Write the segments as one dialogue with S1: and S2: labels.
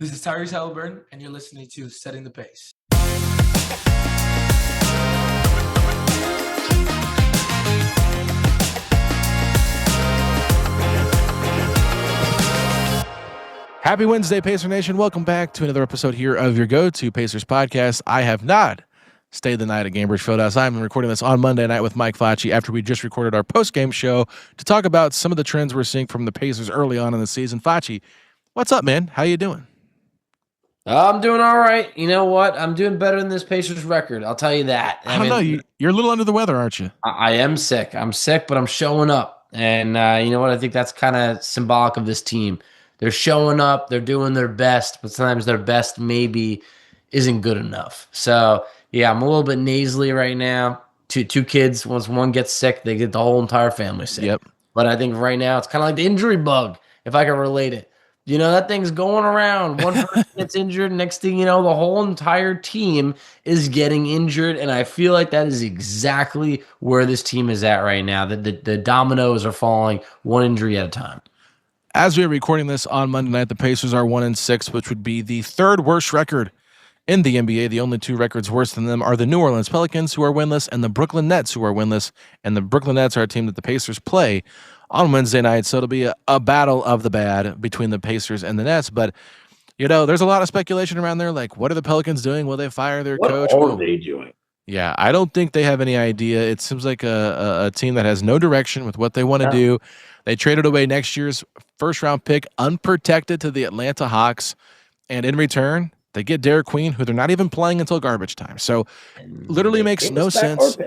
S1: This is Tyrese Halliburton, and you're listening to Setting the Pace.
S2: Happy Wednesday, Pacer Nation. Welcome back to another episode here of your go-to Pacers podcast. I have not stayed the night at Gainbridge Fieldhouse. I'm recording this on Monday night with Mike Facci after we just recorded our post-game show to talk about some of the trends we're seeing from the Pacers early on in the season. Facci, what's up, man? How you doing?
S3: I'm doing all right. You know what? I'm doing better than this Pacers record. I'll tell you that.
S2: I don't know. You're a little under the weather, aren't you?
S3: I am sick. I'm sick, but I'm showing up. And you know what? I think that's kind of symbolic of this team. They're showing up. They're doing their best, but sometimes their best maybe isn't good enough. So, yeah, I'm a little bit nasally right now. Two kids, once one gets sick, they get the whole entire family sick.
S2: Yep.
S3: But I think right now it's kind of like the injury bug, if I can relate it. You know, that thing's going around. One person gets injured. Next thing you know, the whole entire team is getting injured. And I feel like that is exactly where this team is at right now. The dominoes are falling one injury at a time.
S2: As we are recording this on Monday night, the Pacers are 1-6, which would be the third worst record in the NBA. The only two records worse than them are the New Orleans Pelicans, who are winless, and the Brooklyn Nets, who are winless. And the Brooklyn Nets are a team that the Pacers play on Wednesday night, so it'll be a battle of the bad between the Pacers and the Nets. But, you know, there's a lot of speculation around there, like, what are the Pelicans doing? Will they fire their coach?
S4: What are they doing?
S2: Yeah, I don't think they have any idea. It seems like a team that has no direction with what they want to do. They traded away next year's first-round pick unprotected to the Atlanta Hawks, and in return, they get Derek Queen, who they're not even playing until garbage time. So, literally makes no sense.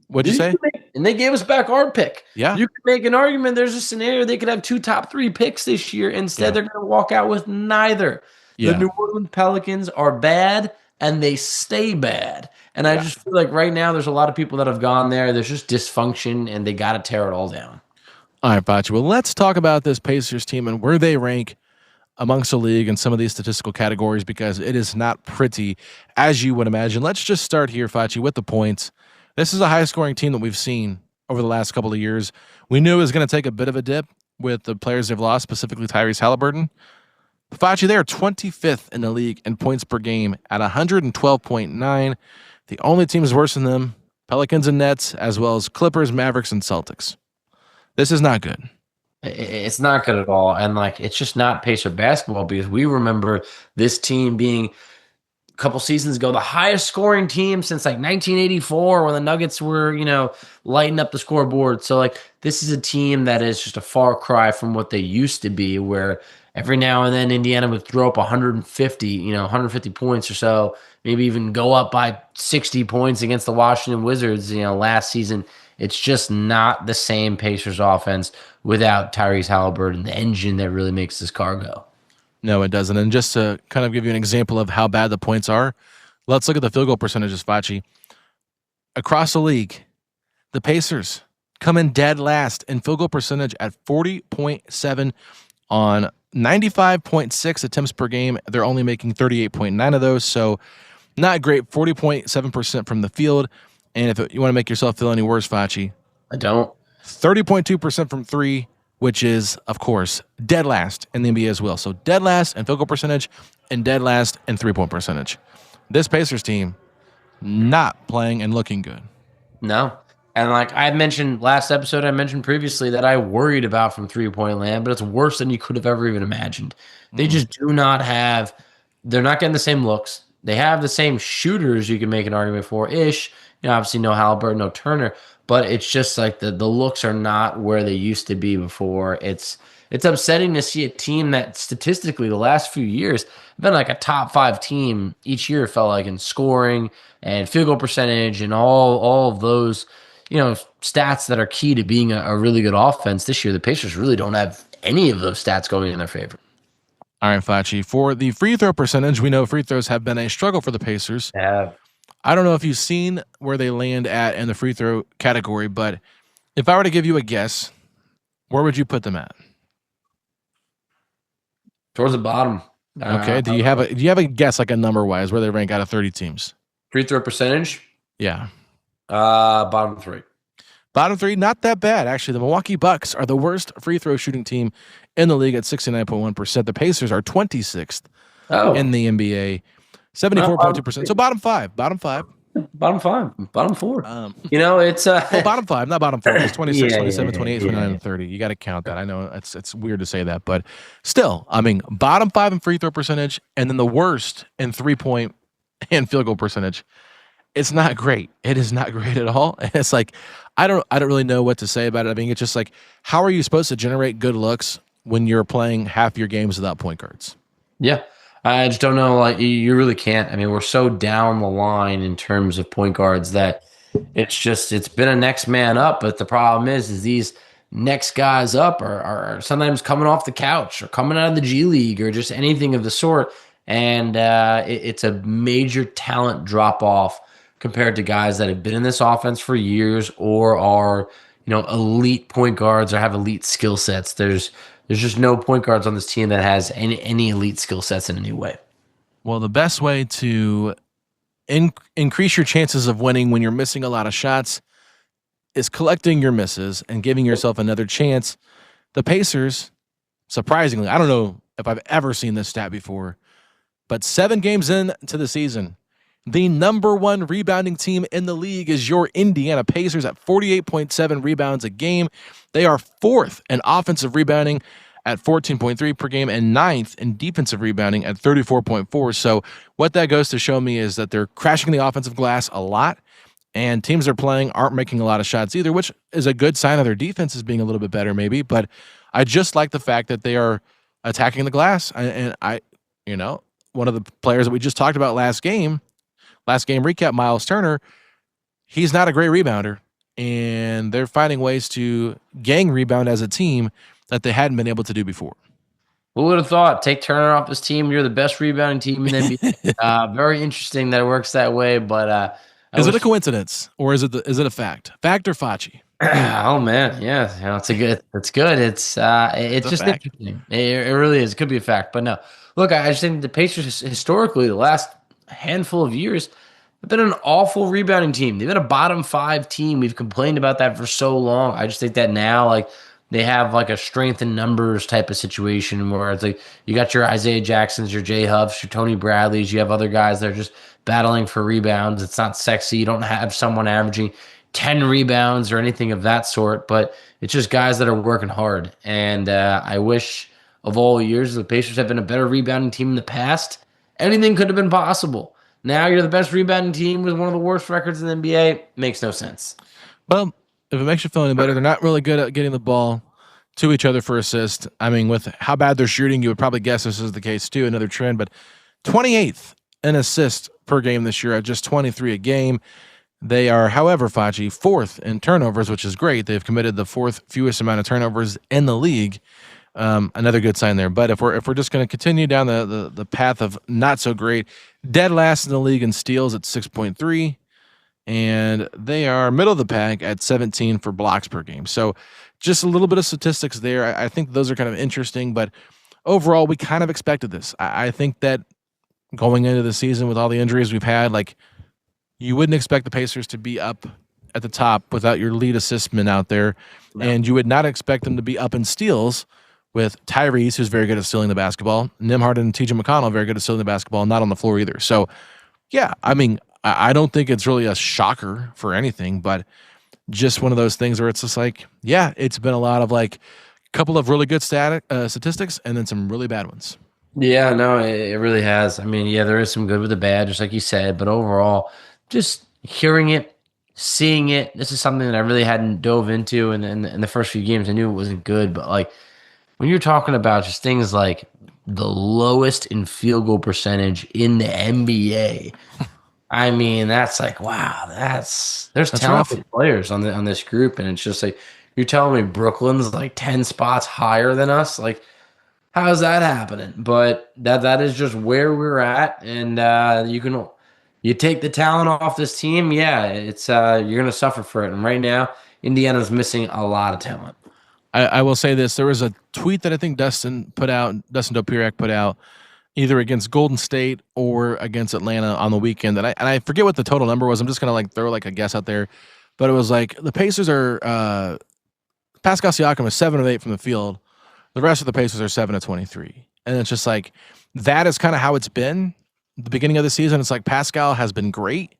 S2: What'd you say?
S3: And they gave us back our pick.
S2: Yeah.
S3: You could make an argument. There's a scenario they could have 2 top 3 picks this year. Instead, they're going to walk out with neither.
S2: Yeah.
S3: The New Orleans Pelicans are bad, and they stay bad. And I just feel like right now there's a lot of people that have gone there. There's just dysfunction, and they got to tear it all down.
S2: All right, Facci. Well, let's talk about this Pacers team and where they rank amongst the league in some of these statistical categories, because it is not pretty, as you would imagine. Let's just start here, Facci, with the points. This is a high-scoring team that we've seen over the last couple of years. We knew it was going to take a bit of a dip with the players they've lost, specifically Tyrese Halliburton. Facci, they are 25th in the league in points per game at 112.9. The only teams worse than them, Pelicans and Nets, as well as Clippers, Mavericks, and Celtics. This is not good.
S3: It's not good at all. And, like, it's just not Pacer basketball, because we remember this team being – a couple seasons ago, the highest scoring team since like 1984, when the Nuggets were, you know, lighting up the scoreboard. So, like, this is a team that is just a far cry from what they used to be, where every now and then Indiana would throw up 150 points or so, maybe even go up by 60 points against the Washington Wizards, you know, last season. It's just not the same Pacers offense without Tyrese Halliburton, the engine that really makes this car go.
S2: No, it doesn't. And just to kind of give you an example of how bad the points are, let's look at the field goal percentages, Facci. Across the league, the Pacers come in dead last in field goal percentage at 40.7 on 95.6 attempts per game. They're only making 38.9 of those, so not great. 40.7% from the field. And if you want to make yourself feel any worse, Facci,
S3: I don't.
S2: 30.2% from three, which is, of course, dead last in the NBA as well. So dead last in field goal percentage and dead last in three-point percentage. This Pacers team not playing and looking good.
S3: No. And like I mentioned last episode, I mentioned previously that I worried about from three-point land, but it's worse than you could have ever even imagined. They just do not have – they're not getting the same looks. They have the same shooters you can make an argument for-ish. You know, obviously no Halliburton, no Turner. But it's just like the looks are not where they used to be before. It's upsetting to see a team that statistically the last few years have been like a top 5 team each year, felt like, in scoring and field goal percentage and all of those, you know, stats that are key to being a really good offense. This year, the Pacers really don't have any of those stats going in their favor.
S2: All right, Facci. For the free throw percentage, we know free throws have been a struggle for the Pacers.
S3: Yeah.
S2: I don't know if you've seen where they land at in the free throw category, but if I were to give you a guess, where would you put them at?
S3: Towards the bottom.
S2: Okay. Do you have a guess, like a number wise, where they rank out of 30 teams?
S3: Free throw percentage?
S2: Yeah.
S3: Bottom 3.
S2: Bottom 3, not that bad. Actually, the Milwaukee Bucks are the worst free throw shooting team in the league at 69.1%. The Pacers are 26th in the NBA. 74.2%. So bottom five.
S3: Bottom five, bottom four. It's
S2: bottom five, not bottom four. It's 26,
S3: Yeah,
S2: 27,
S3: yeah,
S2: 28,
S3: yeah,
S2: 29, and 30. You got to count that. I know it's weird to say that, but still, I mean, bottom five in free throw percentage, and then the worst in 3-point and field goal percentage. It's not great. It is not great at all. And it's like I don't really know what to say about it. I mean, it's just like, how are you supposed to generate good looks when you're playing half your games without point guards?
S3: Yeah. I just don't know. Like, you really can't. I mean, we're so down the line in terms of point guards that it's been a next man up. But the problem is these next guys up are sometimes coming off the couch or coming out of the G League or just anything of the sort. And it's a major talent drop off compared to guys that have been in this offense for years or are, elite point guards or have elite skill sets. There's just no point guards on this team that has any elite skill sets in any way.
S2: Well, the best way to increase your chances of winning when you're missing a lot of shots is collecting your misses and giving yourself another chance. The Pacers, surprisingly, I don't know if I've ever seen this stat before, but 7 games into the season, the number one rebounding team in the league is your Indiana Pacers at 48.7 rebounds a game. They are 4th in offensive rebounding at 14.3 per game and 9th in defensive rebounding at 34.4. So what that goes to show me is that they're crashing the offensive glass a lot, and teams they're playing aren't making a lot of shots either, which is a good sign of their defense is being a little bit better maybe. But I just like the fact that they are attacking the glass. And one of the players that we just talked about last game recap, Miles Turner, he's not a great rebounder, and they're finding ways to gang rebound as a team that they hadn't been able to do before.
S3: Who would have thought? Take Turner off this team. You're the best rebounding team in the NBA. Very interesting that it works that way. But
S2: is it a coincidence or is it a fact? Fact or Facci?
S3: Oh man, yeah, it's good. It's just interesting. It really is. It could be a fact, but no. Look, I just think the Pacers historically, the last handful of years, have been an awful rebounding team. They've been a bottom 5 team. We've complained about that for so long. I just think that now, like, they have like a strength in numbers type of situation where it's like you got your Isaiah Jacksons, your Jay Huffs, your Tony Bradleys. You have other guys that are just battling for rebounds. It's not sexy. You don't have someone averaging 10 rebounds or anything of that sort, but it's just guys that are working hard. And I wish of all years the Pacers have been a better rebounding team in the past. Anything could have been possible. Now you're the best rebounding team with one of the worst records in the NBA. Makes no sense.
S2: Well, if it makes you feel any better, they're not really good at getting the ball to each other for assist. I mean, with how bad they're shooting, you would probably guess this is the case too, another trend, but 28th in assists per game this year at just 23 a game. They are, however, Facci, 4th in turnovers, which is great. They've committed the 4th fewest amount of turnovers in the league. Another good sign there. But if we're just going to continue down the path of not so great, dead last in the league in steals at 6.3, and they are middle of the pack at 17 for blocks per game. So just a little bit of statistics there. I think those are kind of interesting, but overall, we kind of expected this. I think that going into the season with all the injuries we've had, like, you wouldn't expect the Pacers to be up at the top without your lead assistman out there, and you would not expect them to be up in steals with Tyrese, who's very good at stealing the basketball, Nembhard and TJ McConnell, very good at stealing the basketball, not on the floor either. So, yeah, I mean, I don't think it's really a shocker for anything, but just one of those things where it's just like, yeah, it's been a lot of like a couple of really good statistics and then some really bad ones.
S3: Yeah, no, it really has. I mean, yeah, there is some good with the bad, just like you said, but overall, just hearing it, seeing it, this is something that I really hadn't dove into in the first few games. I knew it wasn't good, but like when you're talking about just things like the lowest in field goal percentage in the NBA, I mean, that's like, wow, there's talented
S2: rough.
S3: players on this group, and it's just like you're telling me Brooklyn's like 10 spots higher than us, like. How is that happening? But that is just where we're at, and you take the talent off this team, yeah, it's you're gonna suffer for it. And right now, Indiana's missing a lot of talent.
S2: I will say this: there was a tweet that I think Dustin Dopirak put out, either against Golden State or against Atlanta on the weekend, and I forget what the total number was. I'm just gonna like throw like a guess out there, but it was like the Pacers are Pascal Siakam is 7 of 8 from the field. The rest of the Pacers are 7 of 23. And it's just like, that is kind of how it's been. The beginning of the season, it's like Pascal has been great.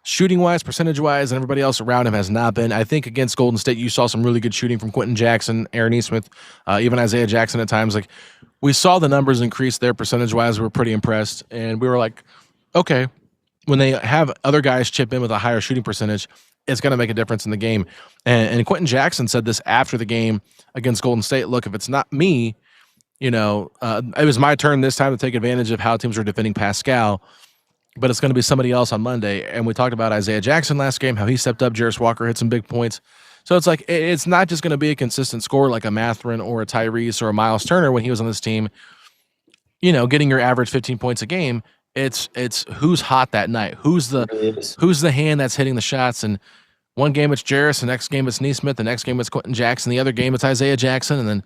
S2: Shooting wise, percentage wise, and everybody else around him has not been. I think against Golden State, you saw some really good shooting from Quentin Jackson, Aaron Nesmith, even Isaiah Jackson at times. Like, we saw the numbers increase there percentage wise. We were pretty impressed. And we were like, okay, when they have other guys chip in with a higher shooting percentage, it's going to make a difference in the game. And Quentin Jackson said this after the game against Golden State. Look, if it's not me, it was my turn this time to take advantage of how teams are defending Pascal, but it's going to be somebody else on Monday. And we talked about Isaiah Jackson last game, how he stepped up. Jarris Walker hit some big points. So it's like, it's not just going to be a consistent score like a Mathurin or a Tyrese or a Miles Turner when he was on this team, getting your average 15 points a game. It's who's hot that night. Who's the hand that's hitting the shots. And one game it's Jarris, the next game it's Nesmith, the next game it's Quentin Jackson, the other game it's Isaiah Jackson, and then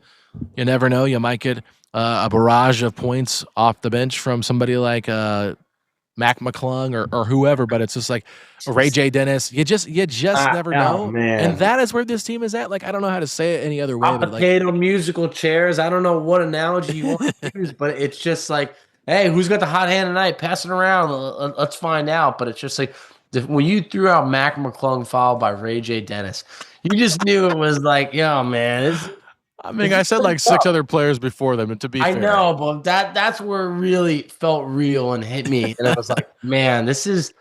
S2: you never know, you might get a barrage of points off the bench from somebody like Mac McClung or whoever, but it's just like Ray J. Dennis. You just never know.
S3: Man.
S2: And that is where this team is at. Like, I don't know how to say it any other way. But
S3: potato musical chairs. I don't know what analogy you want to use, but it's just like, hey, who's got the hot hand tonight? Pass it around. Let's find out. But it's just like, when you threw out Mac McClung followed by Ray J. Dennis, you just knew it was like, yo, man.
S2: I said like 6 other players before them, and to be fair.
S3: I know, but that's where it really felt real and hit me. And I was like, man, this is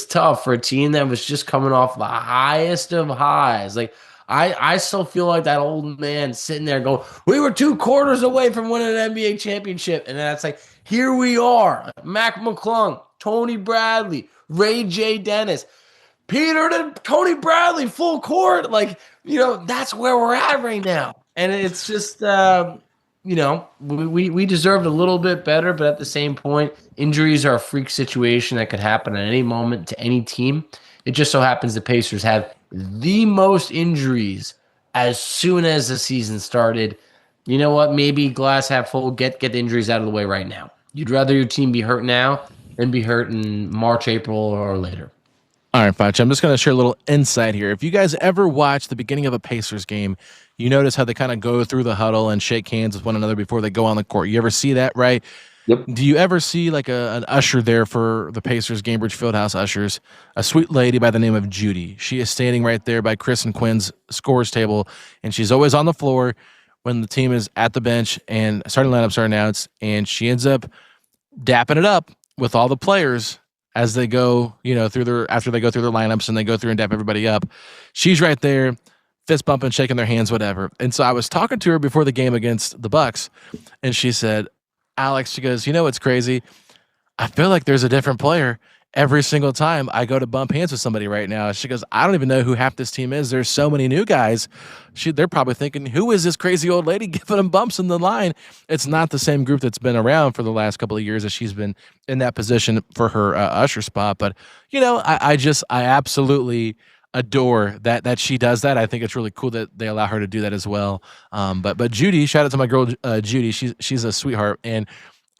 S3: tough for a team that was just coming off the highest of highs. Like, I still feel like that old man sitting there going, we were 2 quarters away from winning an NBA championship. And that's like, here we are. Mac McClung, Tony Bradley, Ray J. Dennis, Peter to Tony Bradley, full court. Like, that's where we're at right now. And it's just, we deserved a little bit better, but at the same point, injuries are a freak situation that could happen at any moment to any team. It just so happens the Pacers have the most injuries as soon as the season started. You know what? Maybe glass half full, get the injuries out of the way right now. You'd rather your team be hurt now than be hurt in March, April, or later.
S2: All right, Facci, I'm just going to share a little insight here. If you guys ever watch the beginning of a Pacers game, you notice how they kind of go through the huddle and shake hands with one another before they go on the court. You ever see that, right?
S3: Yep.
S2: Do you ever see like an usher there for the Pacers Gainbridge Fieldhouse ushers? A sweet lady by the name of Judy. She is standing right there by Chris and Quinn's scores table, and she's always on the floor when the team is at the bench and starting lineups are announced, and she ends up dapping it up with all the players as they go, after they go through their lineups and they go through and dap everybody up. She's right there, fist bumping, shaking their hands, whatever. And so I was talking to her before the game against the Bucks, and she said, Alex, she goes, it's crazy. I feel like there's a different player every single time I go to bump hands with somebody right now. She goes, I don't even know who half this team is. There's so many new guys. They're probably thinking, who is this crazy old lady giving them bumps in the line? It's not the same group that's been around for the last couple of years as she's been in that position for her usher spot. But, I absolutely adore that she does that. I think it's really cool that they allow her to do that as well. But Judy, shout out to my girl, Judy. She's a sweetheart. And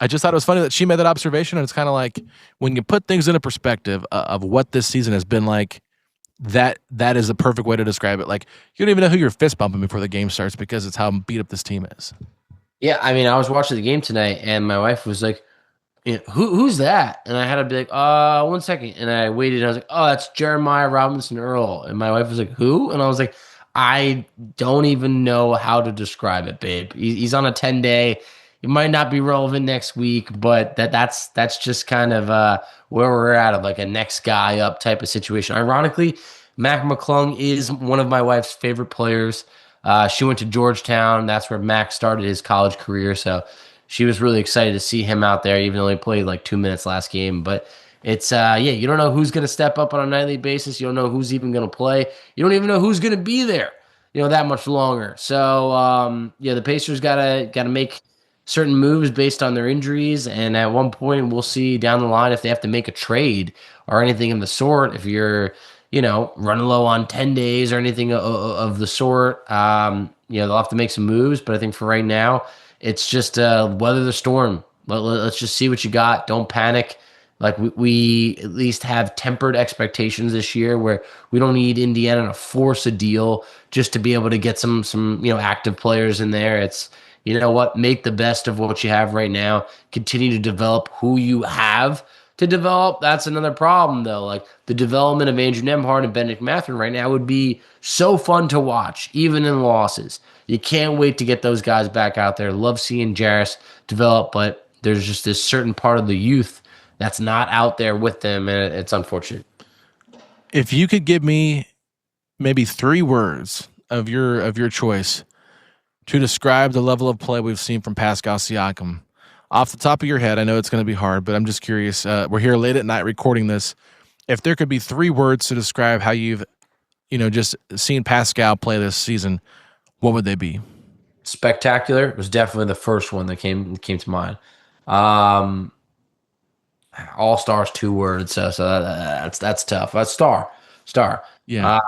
S2: I just thought it was funny that she made that observation, and it's kind of like when you put things into perspective of what this season has been like, that is the perfect way to describe it. Like, you don't even know who you're fist bumping before the game starts because it's how beat up this team is.
S3: Yeah, I mean, I was watching the game tonight, and my wife was like, who's that? And I had to be like, 1 second. And I waited, and I was like, oh, that's Jeremiah Robinson Earl. And my wife was like, who? And I was like, I don't even know how to describe it, babe. He's on a 10-day. It might not be relevant next week, but that's just kind of where we're at, of like a next guy up type of situation. Ironically, Mac McClung is one of my wife's favorite players. She went to Georgetown. That's where Mac started his college career. So she was really excited to see him out there, even though he played like 2 minutes last game. But it's, you don't know who's going to step up on a nightly basis. You don't know who's even going to play. You don't even know who's going to be there, that much longer. So, the Pacers got to make certain moves based on their injuries, and at one point we'll see down the line if they have to make a trade or anything of the sort. If you're, running low on 10 days or anything of the sort, they'll have to make some moves. But I think for right now, it's just weather the storm. Let's just see what you got. Don't panic. Like we at least have tempered expectations this year, where we don't need Indiana to force a deal just to be able to get some active players in there. you know what? Make the best of what you have right now. Continue to develop who you have to develop. That's another problem, though. Like the development of Andrew Nembhard and Benedict Mathurin right now would be so fun to watch, even in losses. You can't wait to get those guys back out there. Love seeing Jarris develop, but there's just this certain part of the youth that's not out there with them, and it's unfortunate.
S2: If you could give me maybe 3 words of your choice to describe the level of play we've seen from Pascal Siakam, off the top of your head, I know it's going to be hard, but I'm just curious. We're here late at night recording this. If there could be 3 words to describe how you've, just seen Pascal play this season, what would they be?
S3: Spectacular was definitely the first one that came to mind. All-Star's 2 words, so that's tough. Star.
S2: Yeah.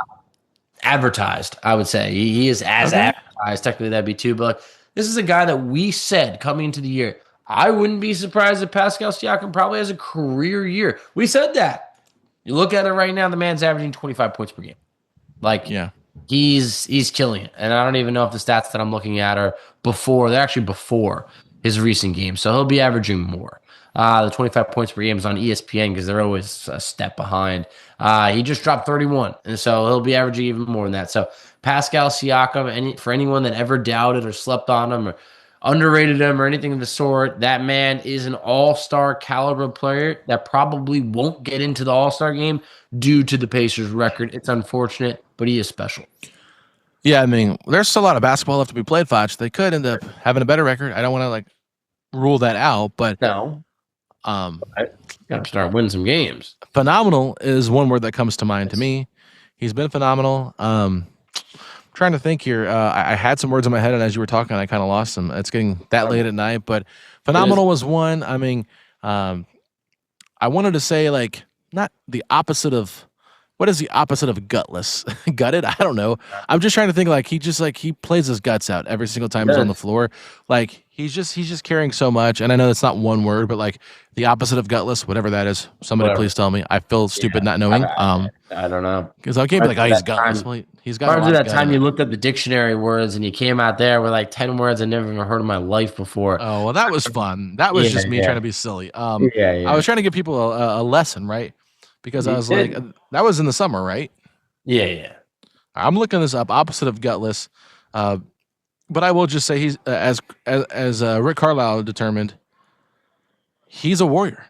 S3: Advertised, I would say. He is as advertised. Technically, that'd be 2, but like, this is a guy that we said coming into the year, I wouldn't be surprised if Pascal Siakam probably has a career year. We said that. You look at it right now, the man's averaging 25 points per game. Like,
S2: yeah.
S3: He's killing it. And I don't even know if the stats that I'm looking at are before. They're actually before his recent game. So he'll be averaging more. The 25 points per game is on ESPN because they're always a step behind. He just dropped 31. And so he'll be averaging even more than that. So Pascal Siakam, for anyone that ever doubted or slept on him or underrated him or anything of the sort, that man is an all-star caliber player that probably won't get into the all-star game due to the Pacers record. It's unfortunate, but he is special.
S2: Yeah, I mean, there's still a lot of basketball left to be played, Foch. They could end up having a better record. I don't want to rule that out, but
S3: no. I got to start winning some games.
S2: Phenomenal is one word that comes to mind to me. He's been phenomenal. Trying to think here. I had some words in my head, and as you were talking, I kind of lost them. It's getting that late at night, but phenomenal was one. I mean, I wanted to say not the opposite of. What is the opposite of gutless? Gutted? I don't know. I'm just trying to think he plays his guts out every single time he's on the floor. He's just carrying so much. And I know that's not one word, but the opposite of gutless, whatever that is. Somebody please tell me. I feel stupid not knowing.
S3: I don't know.
S2: Because I can't be he's gutless. Well, he's got.
S3: Part of that time you looked up the dictionary words and you came out there with 10 words I never even heard in my life before.
S2: Oh well, that was fun. That was just me trying to be silly. I was trying to give people a lesson, right? Because I was that was in the summer, right?
S3: Yeah.
S2: I'm looking this up. Opposite of gutless, but I will just say he's as Rick Carlisle determined, he's a warrior,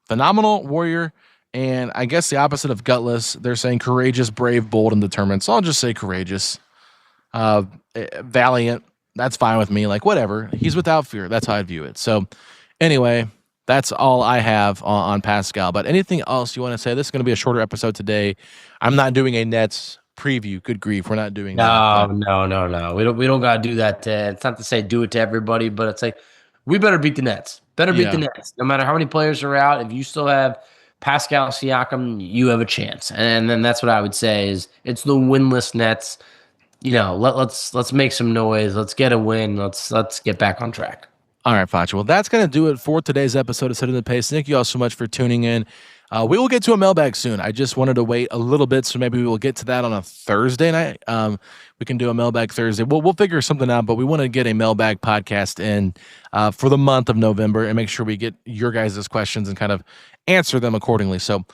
S2: phenomenal warrior, and I guess the opposite of gutless. They're saying courageous, brave, bold, and determined. So I'll just say courageous, valiant. That's fine with me. Whatever. He's without fear. That's how I view it. So anyway. That's all I have on Pascal. But anything else you want to say? This is going to be a shorter episode today. I'm not doing a Nets preview. Good grief, we're not doing that.
S3: No. We don't got to do that. It's not to say do it to everybody, but it's we better beat the Nets. Beat the Nets. No matter how many players are out, if you still have Pascal Siakam, you have a chance. And then that's what I would say is it's the winless Nets. Let's make some noise. Let's get a win. Let's get back on track.
S2: All right, Facci. Well, that's going to do it for today's episode of Setting the Pace. Thank you all so much for tuning in. We will get to a mailbag soon. I just wanted to wait a little bit, so maybe we will get to that on a Thursday night. We can do a mailbag Thursday. We'll figure something out, but we want to get a mailbag podcast in for the month of November and make sure we get your guys' questions and kind of answer them accordingly. So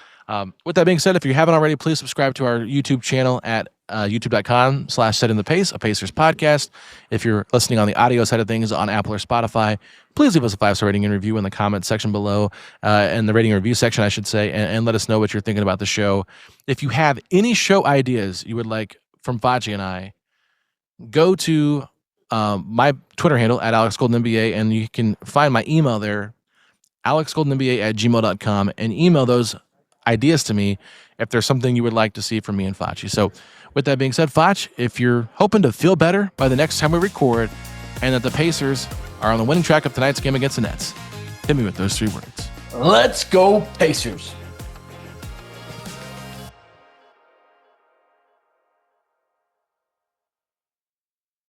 S2: with that being said, if you haven't already, please subscribe to our YouTube channel at youtube.com/settingthepace, a Pacers podcast. If you're listening on the audio side of things on Apple or Spotify, please leave us a 5-star rating and review in the comment section below, in the rating and review section, I should say, and let us know what you're thinking about the show. If you have any show ideas you would like from Facci and I, go to my Twitter handle at AlexGoldenNBA, and you can find my email there, alexgoldenNBA@gmail.com, and email those ideas to me if there's something you would like to see from me and Facci. So with that being said, Facci, if you're hoping to feel better by the next time we record and that the Pacers are on the winning track of tonight's game against the Nets, hit me with those 3 words.
S3: Let's go Pacers.